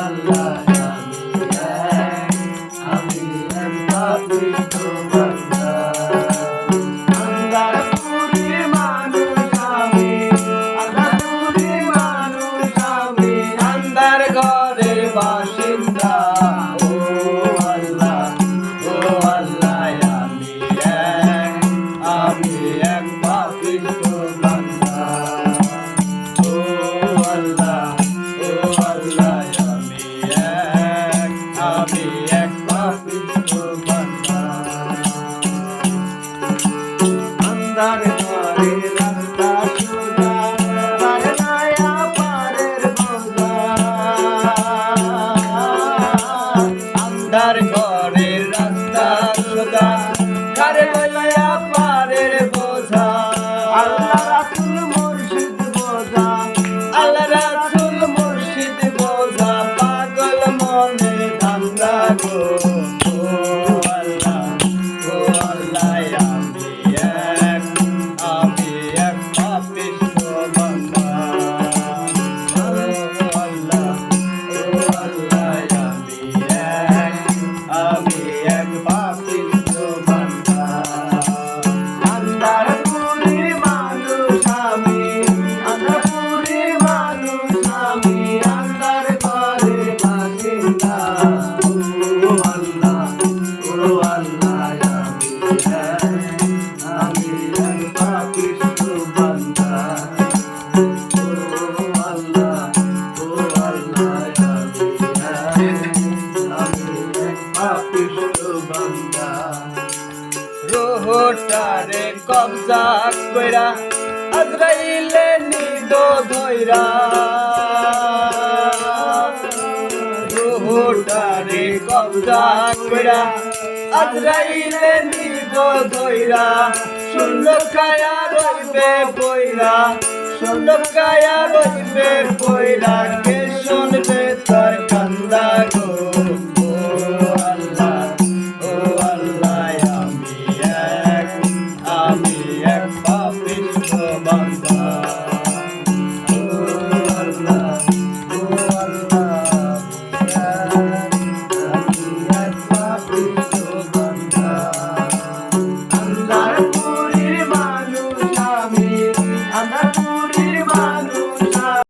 আল্লাহ আমি এক পাপিষ্ঠ বান্দা আন্ধারপুরে মানুষ আমি আন্ধারপুরে মানুষ আমি আন্ধার ঘরের বাসিন্দা ও আল্লাহ আমি এক পাপিষ্ঠ বান্দা ও আল্লাহ আমি এক পাপিষ্ঠ বান্দা আন্ধার ঘরে রাস্তা সোজা পারে না পারের বোঝা আন্ধার ঘরে রাস্তা সোজা কারে লইয়া পারের বোঝা আল্লাহ রাসূল মুর্শিদ বোঝা আল্লাহ রাসূল মুর্শিদ বোঝা পাগল মনে ধান্দা গো ও আল্লাহ আমি এক পাপিষ্ঠ বান্দা ও আল্লাহ আমি এক পাপিষ্ঠ বান্দা আন্ধারপুরে মানুষ আমি আন্ধারপুরে মানুষ আমি আন্ধার ঘরে বাসিন্দা ও আল্লাহ আমি এক পাপিষ্ঠ বান্দা ও আল্লাহ আমি এক পাপিষ্ঠ বান্দা রোহটারে কবজা কইরা আজরাইলে নিদ ধইরা রোহটারে কবজা কইরা আজরাইলে নিদ ধইরা শূন্য কায়া রইবে পয়রা শূন্য কায়া রইবে পয়রা কে